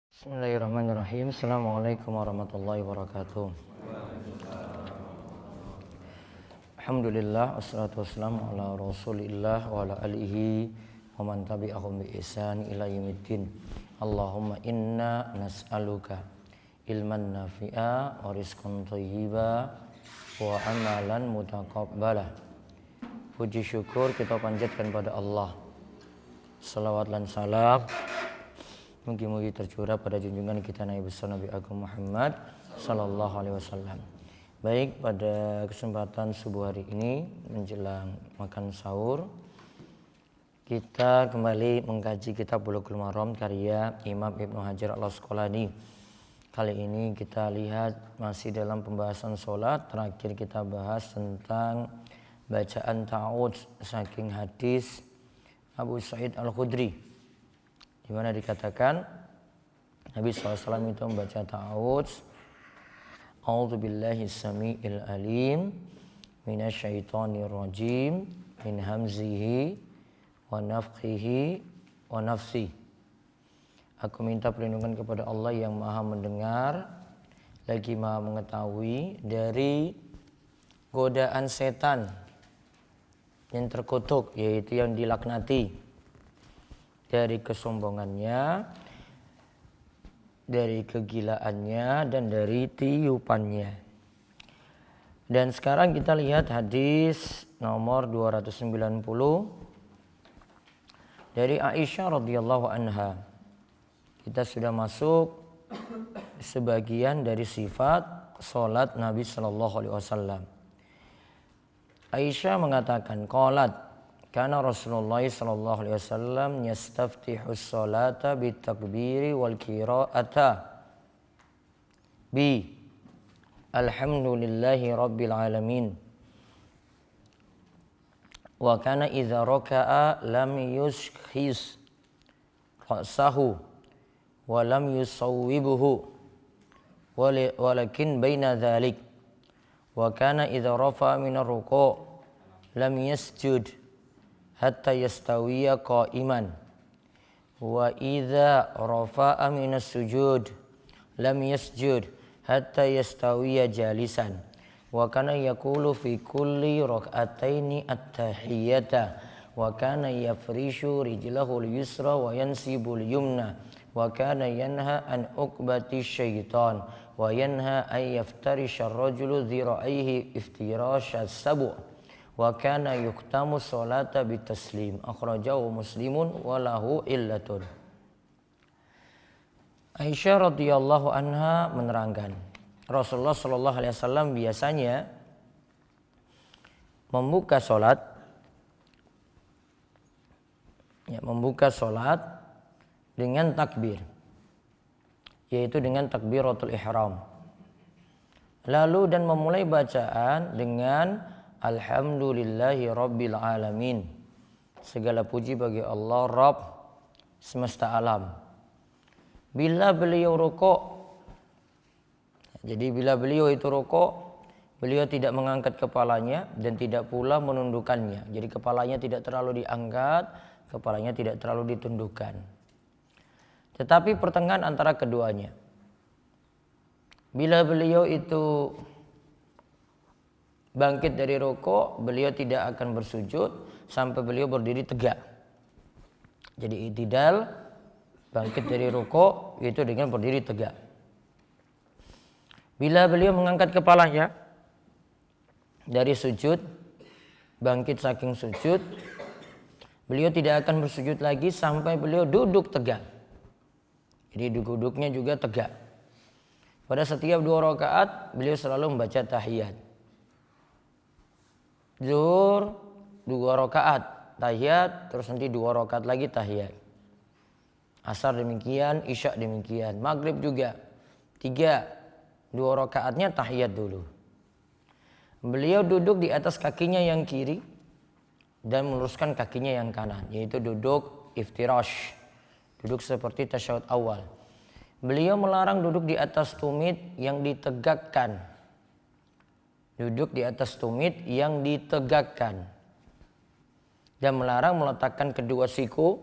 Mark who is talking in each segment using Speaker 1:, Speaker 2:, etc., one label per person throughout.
Speaker 1: Bismillahirrahmanirrahim. Assalamualaikum warahmatullahi wabarakatuh. Alhamdulillah, wassalatu wassalamu ala rasulillah wa ala alihi wa man tabi'ahum bi ihsan ila yaumiddin. Allahumma inna nas'aluka ilman nafi'a wa rizqan thayyiba wa amalan mutaqabbala. Puji syukur kita panjatkan pada Allah. Salawat dan salam mugi-mugi tercurah pada junjungan kita Nabi besar Nabi Agung Muhammad sallallahu alaihi wasallam. Baik, pada kesempatan subuh hari ini menjelang makan sahur, kita kembali mengkaji kitab Bulughul Maram karya Imam Ibnu Hajar Al-Asqalani. Kali ini kita lihat masih dalam pembahasan sholat. Terakhir kita bahas tentang bacaan ta'awudz saking hadis Abu Sa'id Al-Khudri, di mana dikatakan Nabi SAW itu membaca ta'awudz, A'udzu billahi samiil alim minasyaitonir rajim min hamzihi wa nafthihi wa nafsi. Aku minta perlindungan kepada Allah yang Maha mendengar lagi Maha mengetahui dari godaan setan yang terkutuk, yaitu yang dilaknati, dari kesombongannya, dari kegilaannya, dan dari tiupannya. Dan sekarang kita lihat hadis nomor 290 dari Aisyah radhiyallahu anha. Kita sudah masuk sebagian dari sifat salat Nabi sallallahu alaihi wasallam. Aisyah mengatakan, qalat kana Rasulullah sallallahu alaihi wasallam yastaftihus salata bitakbiri wal qira'ata bi alhamdulillahi rabbil alamin wa kana idza raka'a lam yushkhis ra'sahu wa lam yusawwibuhu walakin baina dhalik wa kana idza rafa'a min ar-ruku' lam yasjud hatta yastawiya qa'iman wa idza rafa'a minas sujud lam yasjud hatta yastawiya jalisan wa kana yaqulu fi kulli rak'ataini at-tahiyyata wa kana yafrishu rijlahu al-yusra wa yansibu al-yumna wa kana yanha an uqbati syaitan wa yanha ay yaftarisha ar-rajulu dhira'aihi iftirasha as-sabu' wa kana yuktamu sholata bitaslim akhrajahu Muslimun wa lahu illatun. Aisyah radhiyallahu anha menerangkan, Rasulullah sallallahu alaihi wasallam biasanya membuka salat dengan takbir, yaitu dengan takbiratul ihram. Lalu dan memulai bacaan dengan Alhamdulillahi Rabbil Alamin. Segala puji bagi Allah Rabb semesta alam. Bila beliau rukuk, jadi bila beliau itu rukuk, beliau tidak mengangkat kepalanya dan tidak pula menundukkannya. Jadi kepalanya tidak terlalu diangkat, kepalanya tidak terlalu ditundukkan. Tetapi pertengahan antara keduanya. Bila beliau itu bangkit dari rukuk, beliau tidak akan bersujud sampai beliau berdiri tegak. Jadi i'tidal, bangkit dari rukuk itu dengan berdiri tegak. Bila beliau mengangkat kepalanya dari sujud, bangkit saking sujud, beliau tidak akan bersujud lagi sampai beliau duduk tegak. Jadi duduknya juga tegak. Pada setiap 2 rakaat beliau selalu membaca tahiyat. Zuhur 2 rakaat tahiyat, terus nanti 2 rakaat lagi tahiyat. Asar demikian, Isya demikian, Maghrib juga 2 rakaatnya tahiyat dulu. Beliau duduk di atas kakinya yang kiri dan meluruskan kakinya yang kanan, yaitu duduk iftirash, duduk seperti tasyahud awal. Beliau melarang duduk di atas tumit yang ditegakkan. Duduk di atas tumit yang ditegakkan. dan melarang meletakkan kedua siku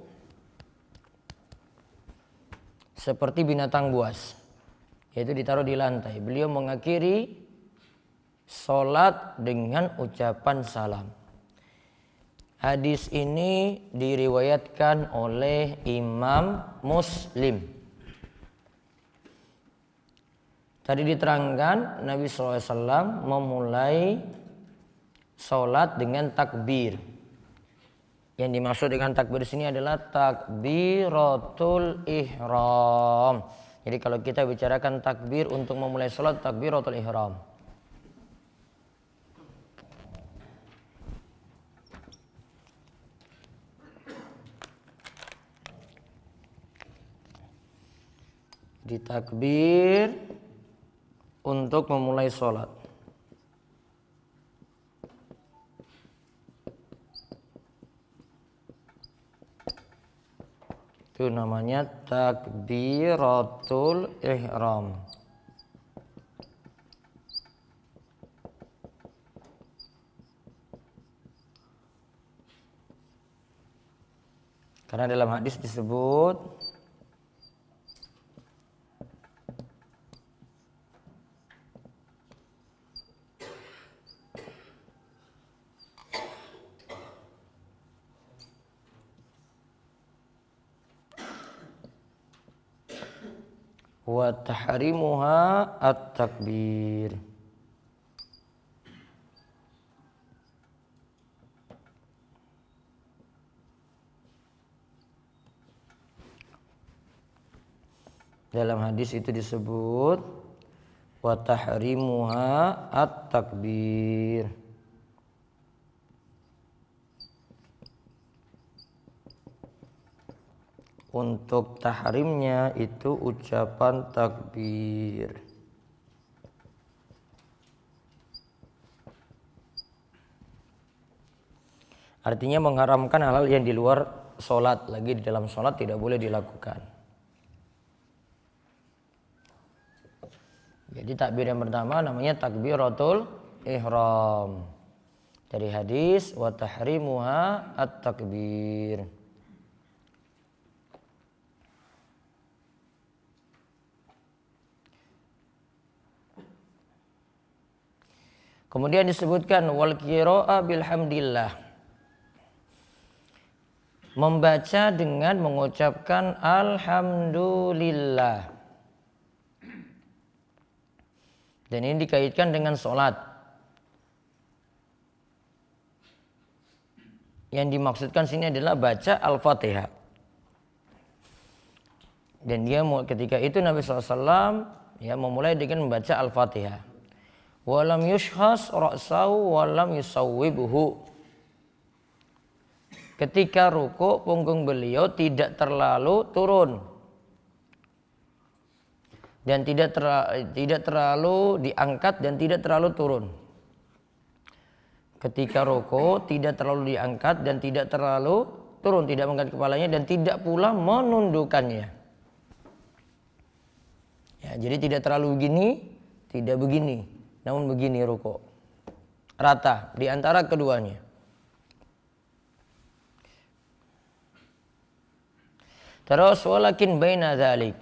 Speaker 1: seperti binatang buas, yaitu ditaruh di lantai. Beliau mengakhiri sholat dengan ucapan salam. Hadis ini diriwayatkan oleh Imam Muslim. Tadi diterangkan Nabi SAW memulai sholat dengan takbir. Yang dimaksud dengan takbir di sini adalah takbiratul ihram. Jadi kalau kita bicarakan takbir untuk memulai sholat, takbiratul ihram. Ditakbir untuk memulai sholat. Itu namanya takbiratul ihram. Karena dalam hadis disebut wa tahrimuha at-takbir. Dalam hadis itu disebut wa tahrimuha at-takbir. Untuk tahrimnya itu ucapan takbir. Artinya mengharamkan hal-hal yang di luar sholat. Lagi di dalam sholat tidak boleh dilakukan. Jadi takbir yang pertama namanya takbiratul ihram. Dari hadis wa tahrimuha at-takbir. Kemudian disebutkan wal qira'a bilhamdillah. Membaca dengan mengucapkan alhamdulillah. Dan ini dikaitkan dengan sholat. Yang dimaksudkan sini adalah baca Al-Fatihah. Dan dia ketika itu Nabi SAW memulai dengan membaca Al-Fatihah. Walam yushhas ra'sahu walam yusawwibuhu. Ketika ruku punggung beliau tidak terlalu turun dan tidak terlalu diangkat dan tidak terlalu turun. Ketika ruku tidak terlalu diangkat dan tidak terlalu turun, tidak mengangkat kepalanya dan tidak pula menundukkannya. Ya, jadi tidak terlalu begini, tidak begini, namun begini ruku. Rata di antara keduanya. Terus walakin baina dzalik.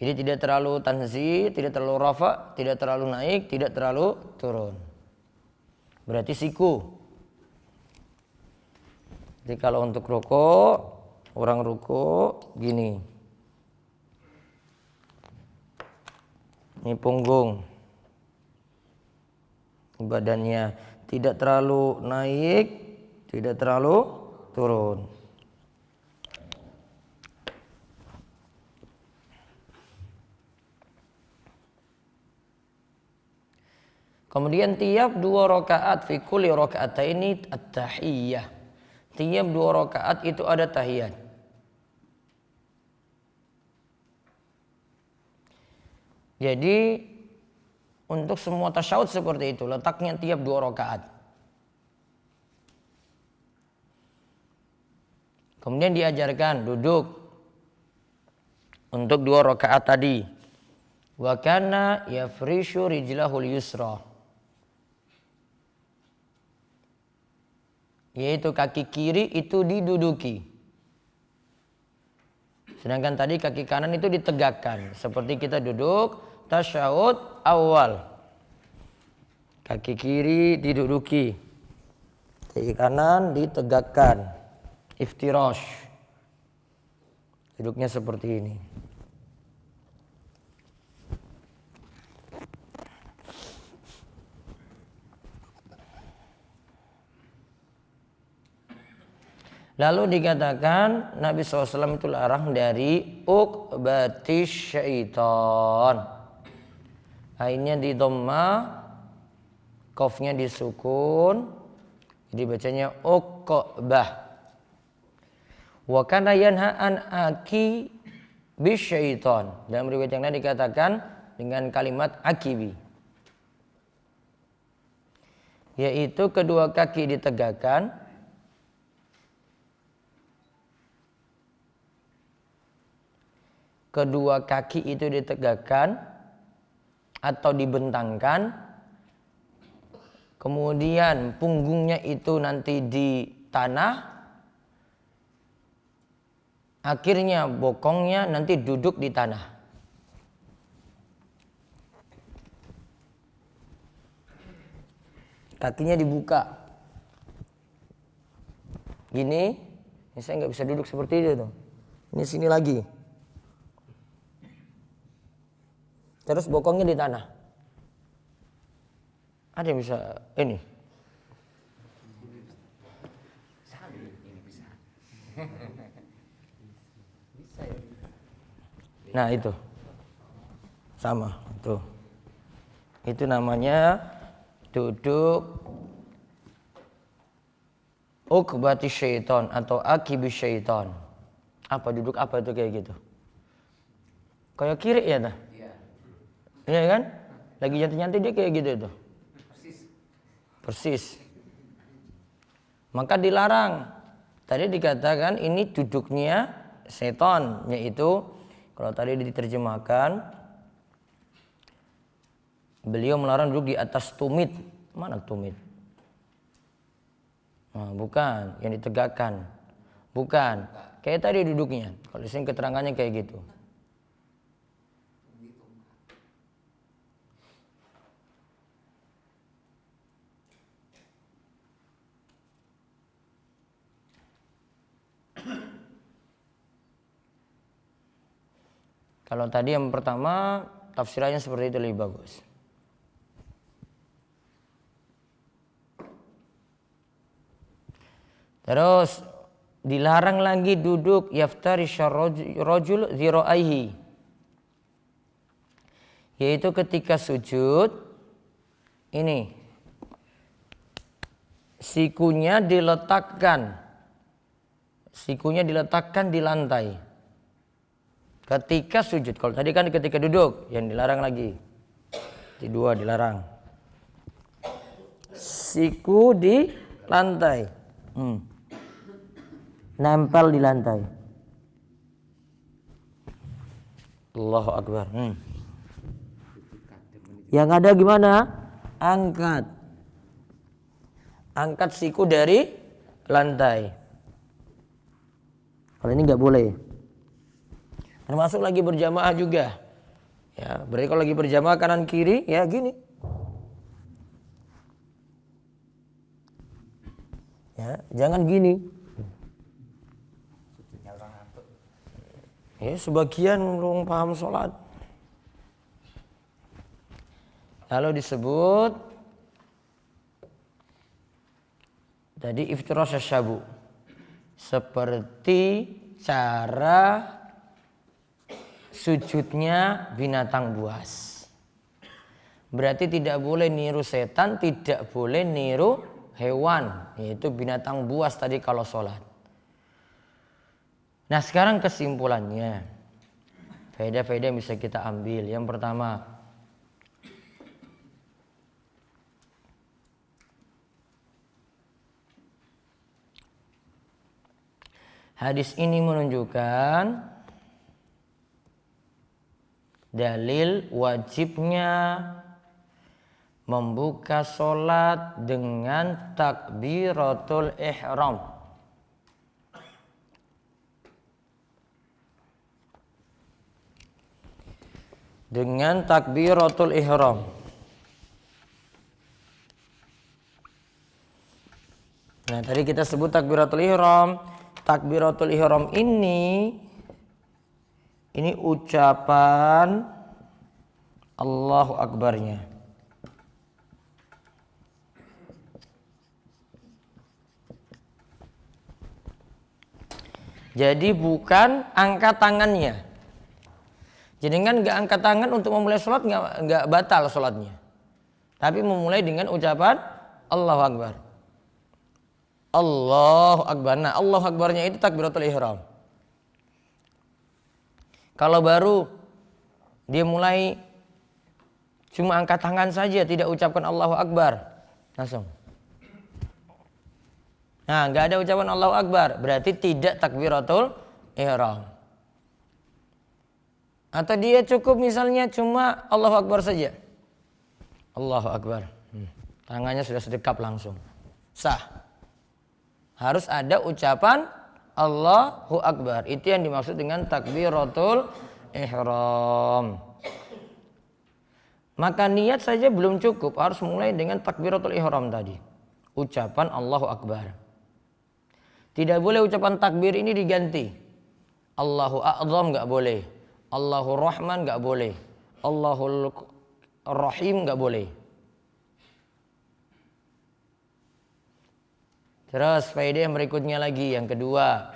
Speaker 1: Jadi tidak terlalu tanzil, tidak terlalu rafa, tidak terlalu naik, tidak terlalu turun. Berarti siku. Jadi kalau untuk ruku, orang ruku gini. Ini punggung. Badannya tidak terlalu naik, tidak terlalu turun. Kemudian tiap 2 rakaat fi kulli raka'ataini at-tahiyyah. Tiap 2 rakaat itu ada tahiyat. Jadi untuk semua tasyahud seperti itu, letaknya tiap 2 rakaat. Kemudian diajarkan duduk untuk 2 rakaat tadi. Wa kana yafrishu rijlahul yusra. yaitu kaki kiri itu diduduki. Sedangkan tadi kaki kanan itu ditegakkan. Seperti kita duduk tasyahud awal. Kaki kiri diduduki. Kaki kanan ditegakkan. Iftirash. Duduknya seperti ini. Lalu dikatakan Nabi SAW itu larang dari uqbatis syaitan. Ainnya di dhamma, qafnya disukun, jadi bacanya uqbah. Wa kana yanha an aki bisyaitan. Dalam riwayat yang lain dikatakan dengan kalimat akibi, yaitu kedua kaki ditegakkan, kedua kaki itu ditegakkan atau dibentangkan, kemudian punggungnya itu nanti di tanah, akhirnya bokongnya nanti duduk di tanah. Kakinya dibuka gini, ini saya nggak bisa duduk seperti itu tuh. Ini sini lagi. Terus bokongnya di tanah. Ada yang bisa ini? Nah itu sama tuh. Itu namanya duduk uqbati syaitan atau akibi syaitan. Apa duduk apa itu kayak gitu? Kayak kiri ya nah? Iya kan? Lagi nyantai-nyantai dia kayak gitu tuh. Persis. Maka dilarang. Tadi dikatakan ini duduknya setan, yaitu kalau tadi diterjemahkan beliau melarang duduk di atas tumit. Mana tumit? Nah, bukan, yang ditegakkan. Bukan. Kayak tadi duduknya. Kalau di sini keterangannya kayak gitu. Kalau tadi yang pertama tafsirannya seperti itu lebih bagus. Terus dilarang lagi duduk yaftarisha rajul dhira'aihi, yaitu ketika sujud ini sikunya diletakkan di lantai. Ketika sujud, kalau tadi kan ketika duduk, yang dilarang lagi. Di dua dilarang. Siku di lantai. Nempel di lantai. Allahu Akbar. Yang ada gimana? Angkat siku dari lantai. Kalau ini nggak boleh. Termasuk lagi berjamaah juga. Ya, berarti kalau lagi berjamaah kanan kiri ya gini. Ya, jangan gini. Ya, sebagian belum paham sholat. Lalu disebut tadi iftirash syabu. Seperti cara sujudnya binatang buas. Berarti tidak boleh niru setan, tidak boleh niru hewan, yaitu binatang buas tadi kalau sholat. Nah sekarang kesimpulannya, faedah-faedah yang bisa kita ambil. Yang pertama, hadis ini menunjukkan dalil wajibnya membuka sholat dengan takbiratul ihram. Dengan takbiratul ihram. Nah, tadi kita sebut takbiratul ihram. Takbiratul ihram ini ucapan Allahu Akbarnya. Jadi bukan angkat tangannya. Jadi kan nggak angkat tangan untuk memulai sholat, nggak batal sholatnya. Tapi memulai dengan ucapan Allahu Akbar. Allahu Akbar. Nah, Allahu Akbarnya itu takbiratul ihram. Kalau baru dia mulai cuma angkat tangan saja, tidak ucapkan Allahu Akbar, langsung. Nah, nggak ada ucapan Allahu Akbar, berarti tidak takbiratul ihram. Atau dia cukup misalnya cuma Allahu Akbar saja. Allahu Akbar. Tangannya sudah sedekap langsung. Sah. Harus ada ucapan Allahu Akbar. Itu yang dimaksud dengan takbiratul ihram. Maka niat saja belum cukup, harus mulai dengan takbiratul ihram tadi. Ucapan Allahu Akbar. Tidak boleh ucapan takbir ini diganti. Allahu A'zam enggak boleh. Allahu Rahman enggak boleh. Allahul Rahim enggak boleh. Terus faedah yang berikutnya lagi, yang kedua.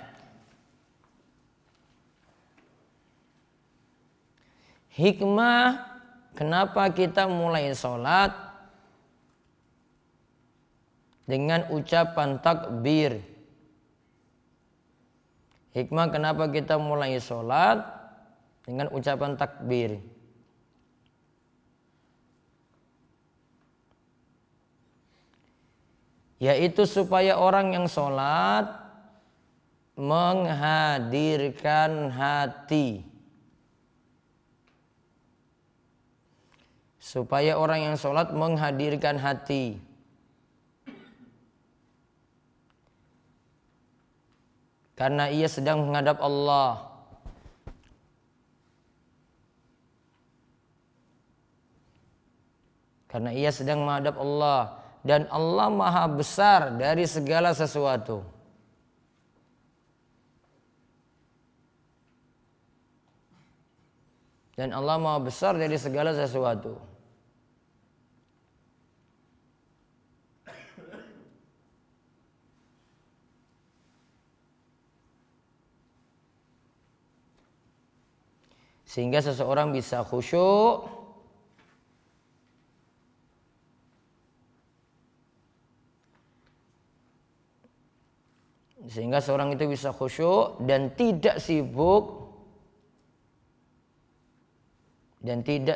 Speaker 1: Hikmah kenapa kita mulai sholat dengan ucapan takbir. Hikmah kenapa kita mulai sholat dengan ucapan takbir. Yaitu supaya orang yang sholat menghadirkan hati. Supaya orang yang sholat menghadirkan hati. Karena ia sedang menghadap Allah. Karena ia sedang menghadap Allah. Dan Allah maha besar dari segala sesuatu. Dan Allah maha besar dari segala sesuatu. Sehingga seseorang bisa khusyuk dan tidak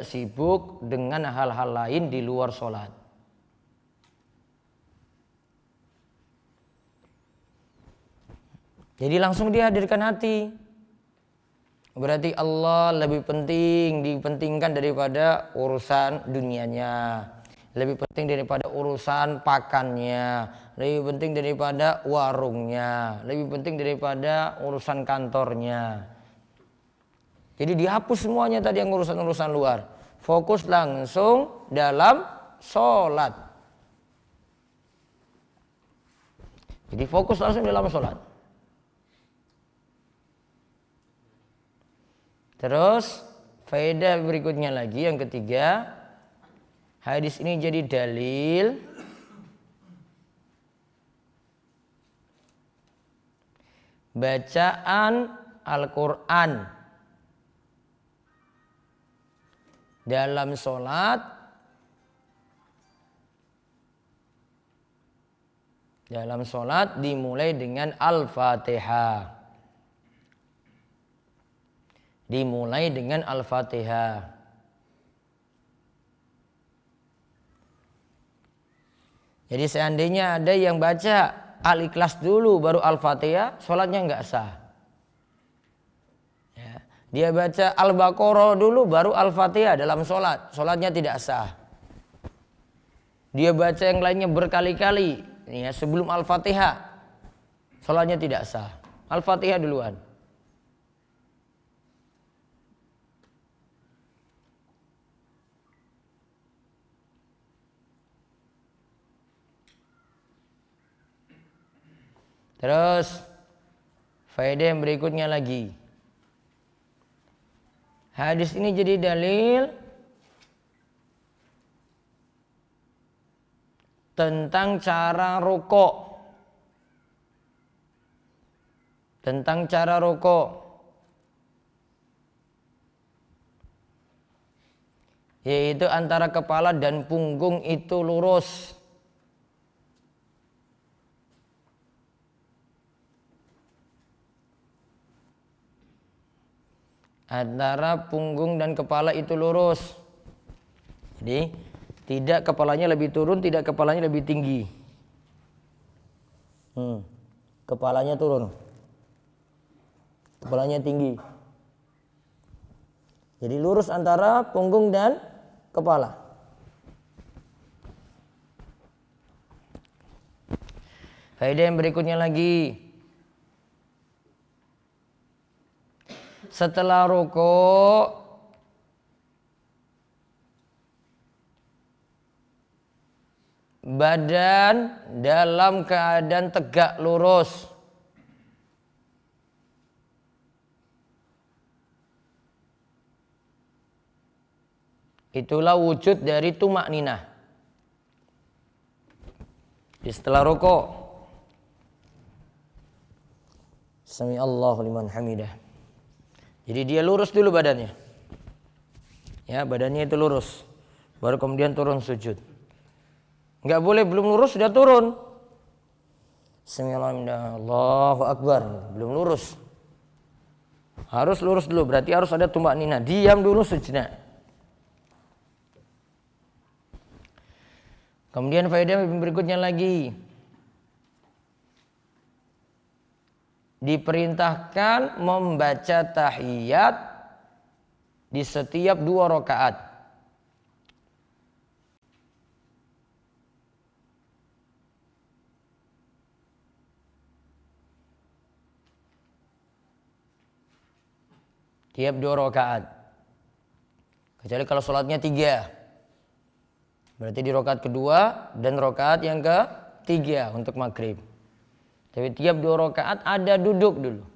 Speaker 1: sibuk dengan hal-hal lain di luar sholat. Jadi langsung dihadirkan hati. Berarti Allah lebih dipentingkan daripada urusan dunianya. Lebih penting daripada urusan pakannya. Lebih penting daripada warungnya. Lebih penting daripada urusan kantornya. Jadi dihapus semuanya tadi yang urusan-urusan luar. Fokus langsung dalam sholat. Jadi fokus langsung dalam sholat. Terus faedah berikutnya lagi yang ketiga, hadis ini jadi dalil bacaan Al-Quran dalam sholat dimulai dengan Al-Fatihah. Dimulai dengan Al-Fatihah. Jadi seandainya ada yang baca Al-Ikhlas dulu baru Al-Fatihah, sholatnya nggak sah. Ya. Dia baca Al-Baqarah dulu baru Al-Fatihah dalam sholat, sholatnya tidak sah. dia baca yang lainnya berkali-kali ya, sebelum Al-Fatihah, salatnya tidak sah. Al-Fatihah duluan. Terus faedah yang berikutnya lagi. Hadis ini jadi dalil tentang cara rukuk. Tentang cara rukuk. Yaitu antara kepala dan punggung itu lurus. Antara punggung dan kepala itu lurus. Jadi tidak kepalanya lebih turun, tidak kepalanya lebih tinggi. Kepalanya turun, kepalanya tinggi. Jadi lurus antara punggung dan kepala. Faedah yang berikutnya lagi. Setelah rukuk, badan dalam keadaan tegak lurus. Itulah wujud dari tumak ninah. Setelah rukuk, Sami Allahu liman hamidah. Jadi dia lurus dulu badannya. Ya, badannya itu lurus. Baru kemudian turun sujud. Enggak boleh belum lurus sudah turun. Allahu Akbar, belum lurus. Harus lurus dulu, berarti harus ada tumak nina. Diam dulu sejenak. Kemudian faedah berikutnya lagi. Diperintahkan membaca tahiyat di setiap 2 rakaat. Tiap 2 rakaat. Kecuali kalau sholatnya 3. Berarti di rakaat kedua dan rakaat yang ke-3 untuk maghrib. Tapi tiap 2 rakaat ada duduk dulu.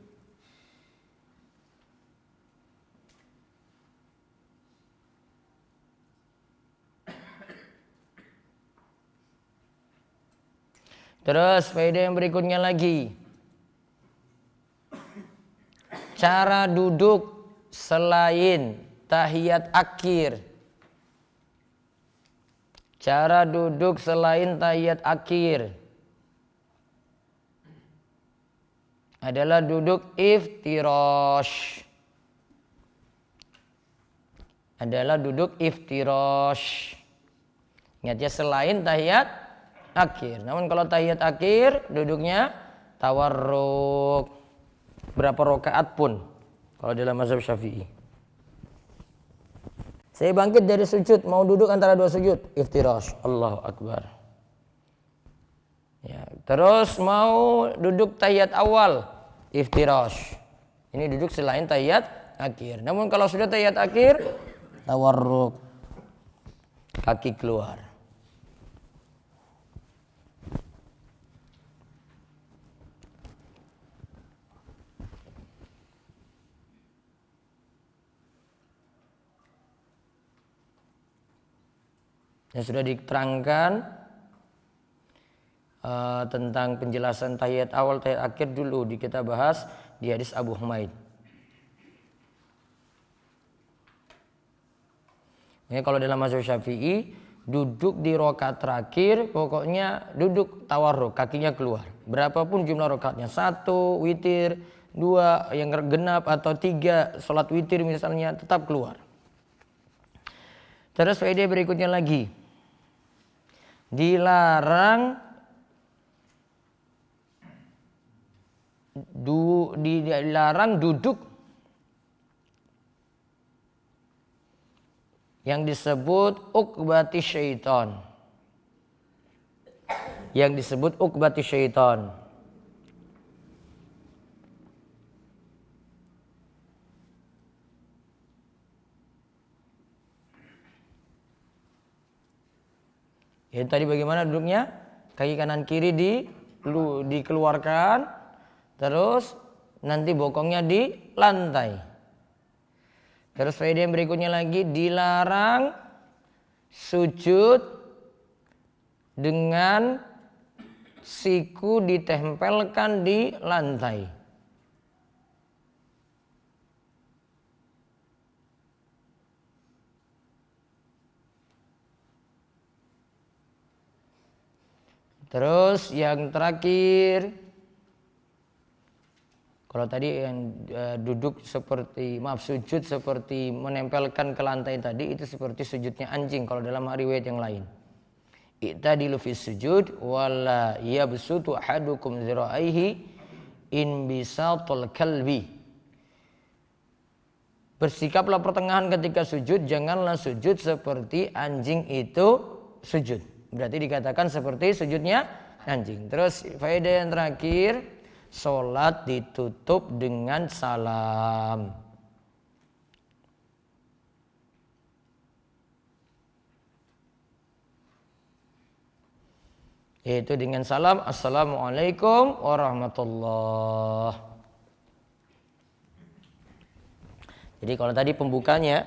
Speaker 1: Terus faedah yang berikutnya lagi. Cara duduk selain tahiyat akhir. Cara duduk selain tahiyat akhir adalah duduk iftirash. Adalah duduk iftirash. Ingat ya, selain tahiyat akhir. Namun kalau tahiyat akhir duduknya tawarruk. Berapa rakaat pun kalau dalam mazhab Syafi'i. Saya bangkit dari sujud, mau duduk antara 2 sujud, iftirash. Allahu Akbar. Ya, terus mau duduk tahiyat awal, iftirash. Ini duduk selain tahiyat akhir. Namun kalau sudah tahiyat akhir, tawarruk. Kaki keluar. Yang sudah diterangkan tentang penjelasan tahiyat awal, tahiyat akhir dulu kita bahas di hadis Abu Humaid. Ini kalau dalam mazhab Syafi'i duduk di rakaat terakhir pokoknya duduk tawarruk, kakinya keluar. Berapapun jumlah rakaatnya, 1 witir, 2 yang genap atau 3 sholat witir misalnya, tetap keluar. Terus faedah berikutnya lagi. Dilarang duduk yang disebut ukbati syaitan. yang disebut ukbatu syaitan. Itu tadi bagaimana duduknya? Kaki kanan kiri dikeluarkan, terus nanti bokongnya di lantai. Terus faedah yang berikutnya lagi, dilarang sujud dengan siku ditempelkan di lantai. Terus yang terakhir, kalau tadi yang duduk seperti, sujud seperti menempelkan ke lantai tadi, itu seperti sujudnya anjing kalau dalam riwayat yang lain. I'tadilu fis sujud wala yabsutu ahadukum zira'aihi in bisatul kalbi. Bersikaplah pertengahan ketika sujud, janganlah sujud seperti anjing itu sujud. Berarti dikatakan seperti sujudnya anjing. Terus faedah yang terakhir, sholat ditutup dengan salam. Yaitu dengan salam, assalamualaikum warahmatullah. Jadi kalau tadi pembukanya,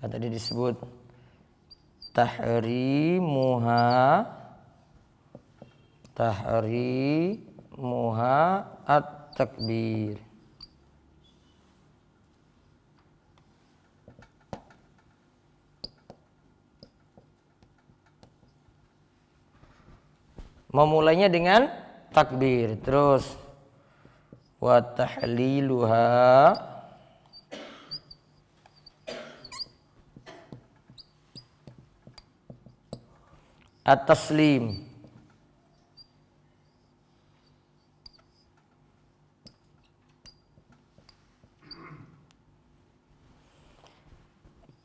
Speaker 1: tadi disebut tahrimuha at-takbir. Memulainya dengan takbir, terus wa tahliluha at-taslim.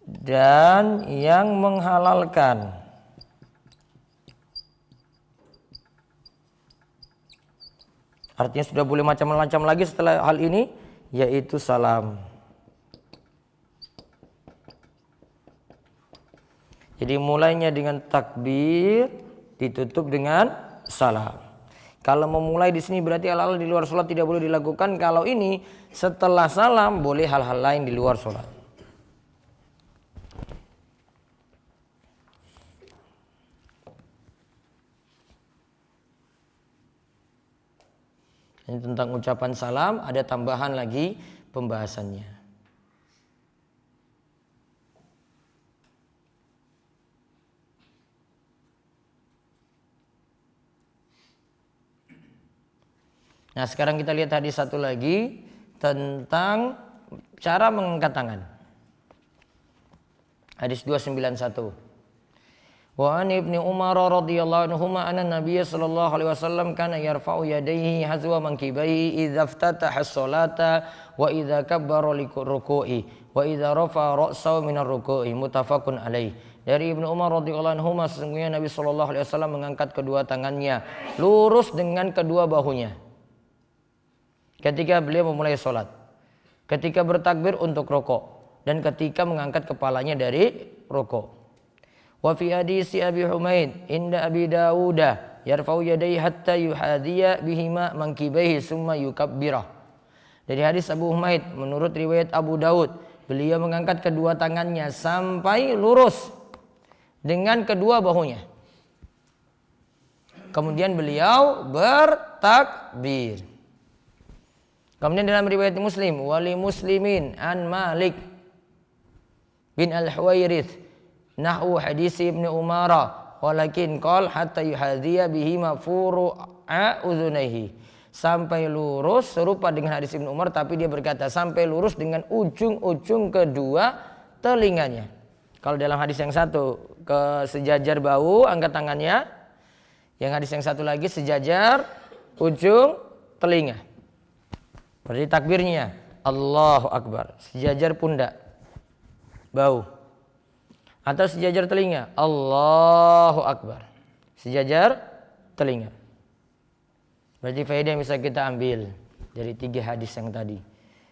Speaker 1: Dan yang menghalalkan artinya sudah boleh macam-macam lagi setelah hal ini, yaitu salam. Jadi mulainya dengan takbir, ditutup dengan salam. Kalau memulai di sini berarti hal-hal di luar sholat tidak boleh dilakukan. Kalau ini setelah salam boleh hal-hal lain di luar sholat. Ini tentang ucapan salam, ada tambahan lagi pembahasannya. Nah sekarang kita lihat hadis satu lagi tentang cara mengangkat tangan. Hadis 291. Wa an Ibnu Umar radhiyallahu anhuma anna Nabiy sallallahu alaihi wasallam kana yarfa'u yadayhi hazwa mankibaihi idza iftataha as-salata wa idza kabbara liruku'i wa idza rafa'a ra'sahu min ar-ruku'i muttafaqun alaih. Dari Ibnu Umar radhiyallahu anhuma sesungguhnya Nabi sallallahu alaihi wasallam mengangkat kedua tangannya lurus dengan kedua bahunya ketika beliau memulai sholat, ketika bertakbir untuk rokok, dan ketika mengangkat kepalanya dari rokok. Wa fi hadisi Abi Humaid inda Abi Dawuda yarfa'u yadayhi hatta yuhadhiya bihima mankibaihi summa yukabbirah. Dari hadis Abu Humaid menurut riwayat Abu Dawud, beliau mengangkat kedua tangannya sampai lurus dengan kedua bahunya. Kemudian beliau bertakbir. Kemudian dalam riwayat Muslim, wali muslimin an Malik bin Al-Huwairith nahu hadis Ibnu Umar walakin qol hatta yuhadhiya bihi mafuru'a uzunaihi, sampai lurus serupa dengan hadis Ibnu Umar, tapi dia berkata sampai lurus dengan ujung-ujung kedua telinganya. Kalau dalam hadis yang satu ke sejajar bahu angkat tangannya, yang hadis yang satu lagi sejajar ujung telinga. Berarti takbirnya Allahu Akbar. Sejajar pundak, bahu, atau sejajar telinga. Allahu Akbar. Sejajar telinga. Berarti faedah yang bisa kita ambil dari 3 hadis yang tadi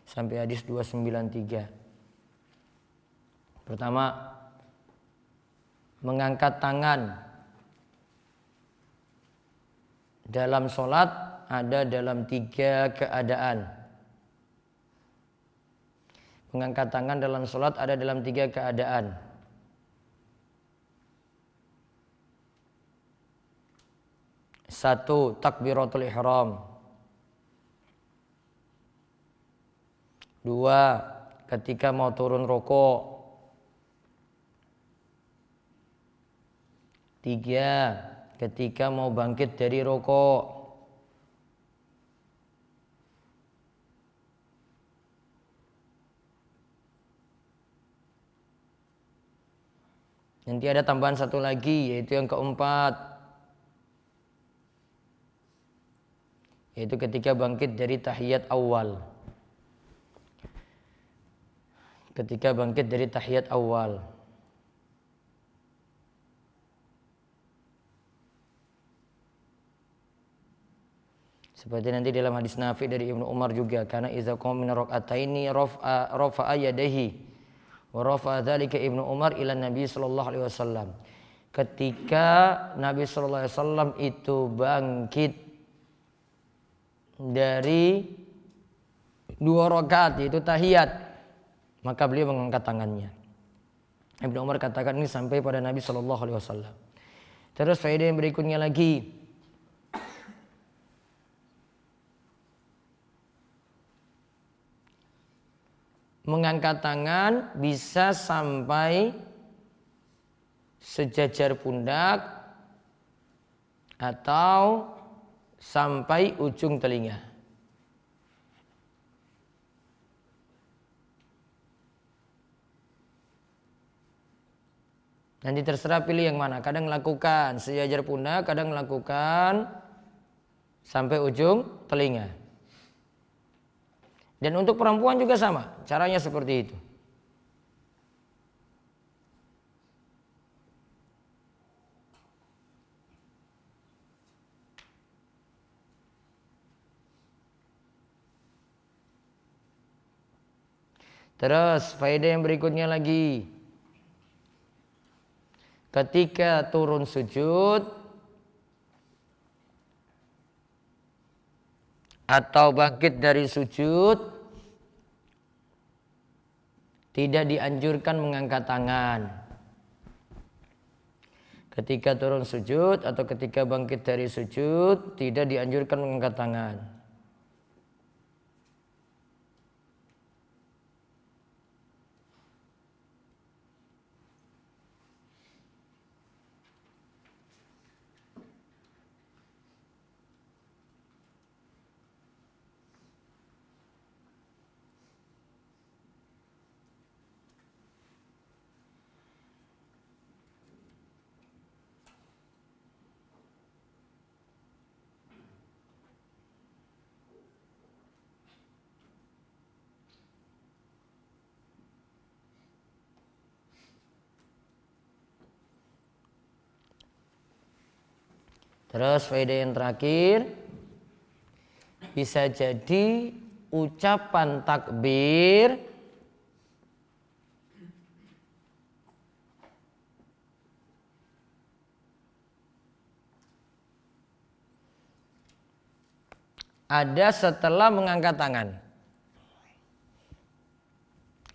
Speaker 1: sampai hadis 293. Pertama, mengangkat tangan dalam sholat ada dalam 3 keadaan. Mengangkat tangan dalam sholat ada dalam 3 keadaan. Satu, takbiratul ihram. 2, ketika mau turun rukuk. 3, ketika mau bangkit dari rukuk. Nanti ada tambahan satu lagi, yaitu yang keempat, yaitu ketika bangkit dari tahiyat awal. Ketika bangkit dari tahiyat awal. Seperti nanti dalam hadis Nafi dari Ibnu Umar juga, karena idza qama min rak'ataini rafa'a yadayhi wa rafa'a dzalika Ibnu Umar ila Nabi sallallahu alaihi wasallam. Ketika Nabi sallallahu alaihi wasallam itu bangkit dari 2 rakaat yaitu tahiyat, maka beliau mengangkat tangannya. Ibnu Umar katakan ini sampai pada Nabi sallallahu alaihi wasallam. Terus faedah yang berikutnya lagi, mengangkat tangan bisa sampai sejajar pundak atau sampai ujung telinga. Nanti terserah pilih yang mana. Kadang lakukan sejajar pundak, kadang lakukan sampai ujung telinga. Dan untuk perempuan juga sama, caranya seperti itu. Terus faedah yang berikutnya lagi, ketika turun sujud atau bangkit dari sujud, tidak dianjurkan mengangkat tangan. Ketika turun sujud atau ketika bangkit dari sujud, tidak dianjurkan mengangkat tangan. Terus faedah yang terakhir, bisa jadi ucapan takbir ada setelah mengangkat tangan.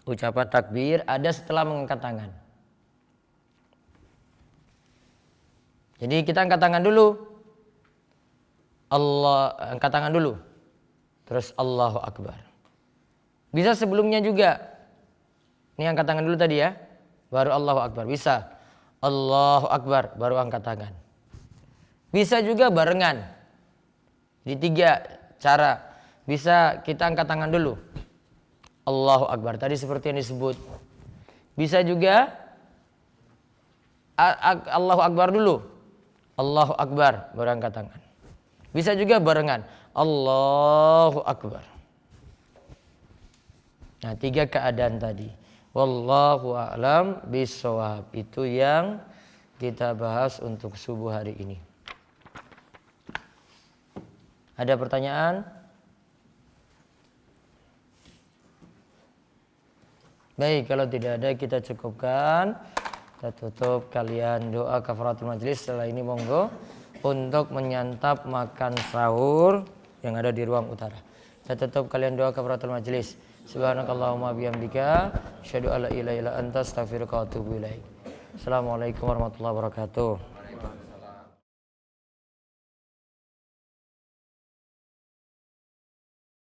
Speaker 1: Ucapan takbir ada setelah mengangkat tangan. Jadi kita angkat tangan dulu. Angkat tangan dulu. Terus Allahu Akbar. Bisa sebelumnya juga. Ini angkat tangan dulu tadi ya. Baru Allahu Akbar. Bisa. Allahu Akbar. Baru angkat tangan. Bisa juga barengan. Di 3 cara. Bisa kita angkat tangan dulu. Allahu Akbar. Tadi seperti yang disebut. Bisa juga Allahu Akbar dulu. Allahu Akbar. Baru angkat tangan. Bisa juga barengan. Allahu Akbar. Nah, 3 keadaan tadi. Wallahu a'lam bishawab. Itu yang kita bahas untuk subuh hari ini. Ada pertanyaan? Baik, kalau tidak ada kita cukupkan. Kita tutup, kalian doa kafaratul majelis. Setelah ini monggo untuk menyantap makan sahur yang ada di ruang utara. Kita tutup, kalian doa kafaratul majelis. Subhanakallahumma bihamdika asyhadu alla ilaha illa anta astaghfiruka wa atubu ilaik. Assalamualaikum warahmatullahi wabarakatuh.